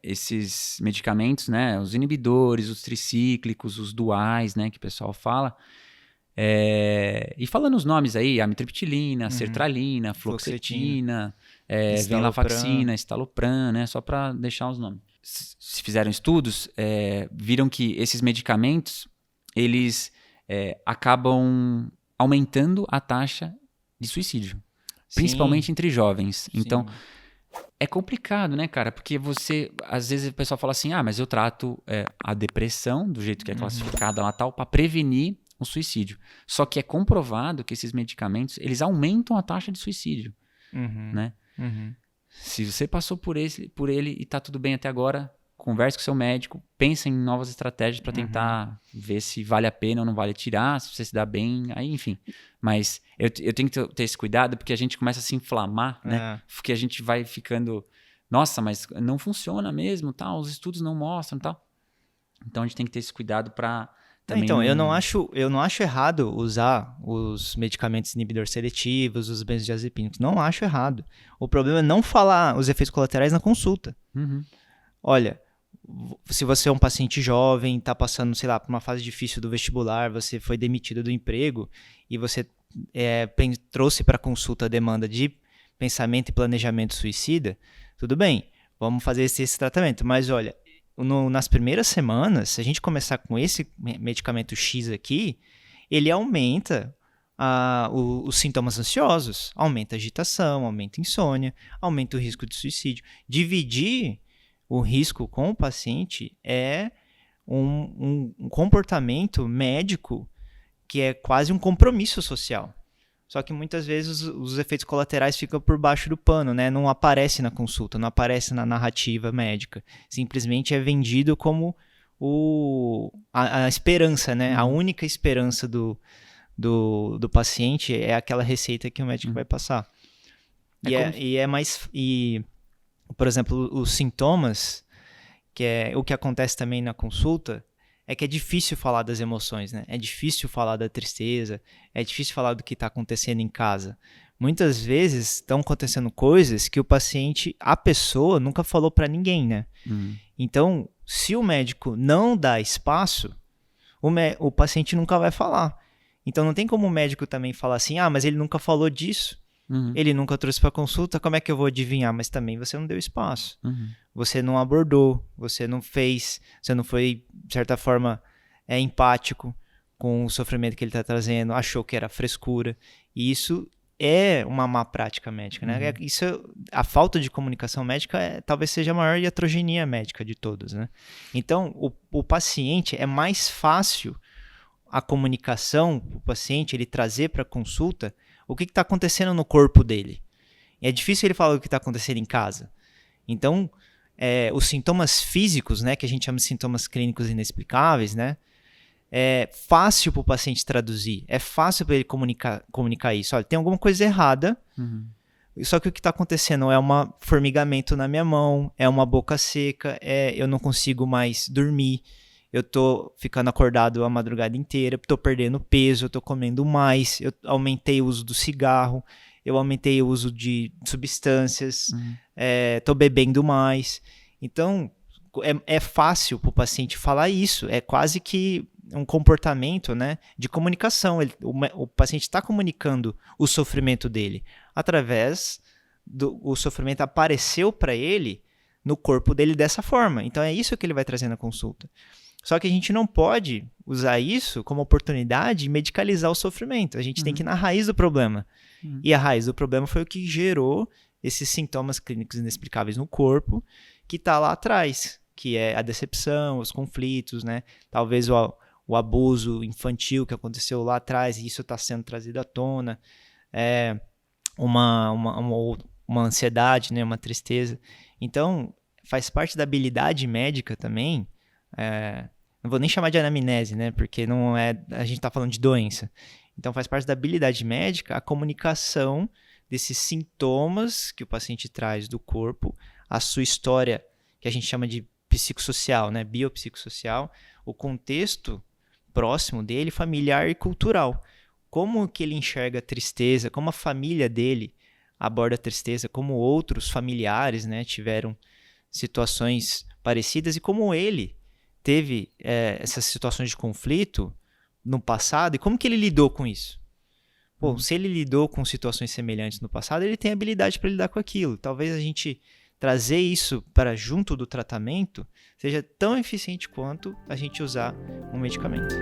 esses medicamentos, né, os inibidores, os tricíclicos, os duais, né, que o pessoal fala. E falando os nomes aí, amitriptilina, sertralina, fluoxetina, venlafaxina, estalopram, né, só para deixar os nomes. Se fizeram estudos, viram que esses medicamentos, eles acabam aumentando a taxa de suicídio, principalmente entre jovens. Então, é complicado, né, cara? Porque às vezes o pessoal fala assim, mas eu trato a depressão, do jeito que é classificada lá tal, para prevenir o suicídio. Só que é comprovado que esses medicamentos, eles aumentam a taxa de suicídio, né? Se você passou por ele e tá tudo bem até agora, converse com seu médico, pense em novas estratégias para tentar ver se vale a pena ou não vale tirar, se você se dá bem, aí enfim. Mas eu tenho que ter esse cuidado porque a gente começa a se inflamar, né? Porque a gente vai ficando, nossa, mas não funciona mesmo, tal, os estudos não mostram, tal. Então a gente tem que ter esse cuidado para também... Então, eu não acho errado usar os medicamentos inibidores seletivos, os benzodiazepínicos. Não acho errado. O problema é não falar os efeitos colaterais na consulta. Olha, se você é um paciente jovem, está passando, sei lá, por uma fase difícil do vestibular, você foi demitido do emprego e você trouxe para a consulta a demanda de pensamento e planejamento suicida, tudo bem, vamos fazer esse tratamento. Mas olha, nas primeiras semanas, se a gente começar com esse medicamento X aqui, ele aumenta os sintomas ansiosos, aumenta a agitação, aumenta a insônia, aumenta o risco de suicídio. Dividir o risco com o paciente é um comportamento médico que é quase um compromisso social. Só que muitas vezes os efeitos colaterais ficam por baixo do pano, né? Não aparece na consulta, não aparece na narrativa médica. Simplesmente é vendido como a esperança, né? A única esperança do paciente é aquela receita que o médico vai passar. Por exemplo, os sintomas, que é o que acontece também na consulta, é que é difícil falar das emoções, né? É difícil falar da tristeza, é difícil falar do que está acontecendo em casa. Muitas vezes estão acontecendo coisas que a pessoa nunca falou para ninguém, né? Então, se o médico não dá espaço, o paciente nunca vai falar. Então, não tem como o médico também falar assim, mas ele nunca falou disso. Ele nunca trouxe para consulta, como é que eu vou adivinhar? Mas também você não deu espaço. Você não abordou, você não fez, você não foi, de certa forma, empático com o sofrimento que ele está trazendo, achou que era frescura. E isso é uma má prática médica, né? A falta de comunicação médica talvez seja a maior iatrogenia médica de todas, né? Então, o paciente, é mais fácil a comunicação, o paciente, ele trazer para a consulta o que está acontecendo no corpo dele. É difícil ele falar o que está acontecendo em casa. Então, os sintomas físicos, né, que a gente chama de sintomas clínicos inexplicáveis, né, é fácil para o paciente traduzir, é fácil para ele comunicar isso. Olha, tem alguma coisa errada, só que o que está acontecendo é um formigamento na minha mão, é uma boca seca, eu não consigo mais dormir, eu estou ficando acordado a madrugada inteira, estou perdendo peso, eu estou comendo mais, eu aumentei o uso do cigarro, eu aumentei o uso de substâncias, estou bebendo mais. Então, é fácil para o paciente falar isso, é quase que um comportamento, né, de comunicação. O paciente está comunicando o sofrimento dele através o sofrimento apareceu para ele no corpo dele dessa forma. Então, é isso que ele vai trazer na consulta. Só que a gente não pode usar isso como oportunidade de medicalizar o sofrimento. A gente tem que ir na raiz do problema. E a raiz do problema foi o que gerou esses sintomas clínicos inexplicáveis no corpo, que está lá atrás, que é a decepção, os conflitos, né? Talvez o abuso infantil que aconteceu lá atrás, e isso está sendo trazido à tona, uma ansiedade, né? Uma tristeza. Então, faz parte da habilidade médica também. Não vou nem chamar de anamnese, né? Porque não a gente está falando de doença. Então, faz parte da habilidade médica a comunicação desses sintomas que o paciente traz do corpo, a sua história, que a gente chama de psicossocial, né? Biopsicossocial, o contexto próximo dele, familiar e cultural. Como que ele enxerga a tristeza, como a família dele aborda a tristeza, como outros familiares, né, tiveram situações parecidas e como ele teve essas situações de conflito no passado e como que ele lidou com isso. Pô, se ele lidou com situações semelhantes no passado, ele tem habilidade para lidar com aquilo. Talvez a gente trazer isso para junto do tratamento seja tão eficiente quanto a gente usar um medicamento.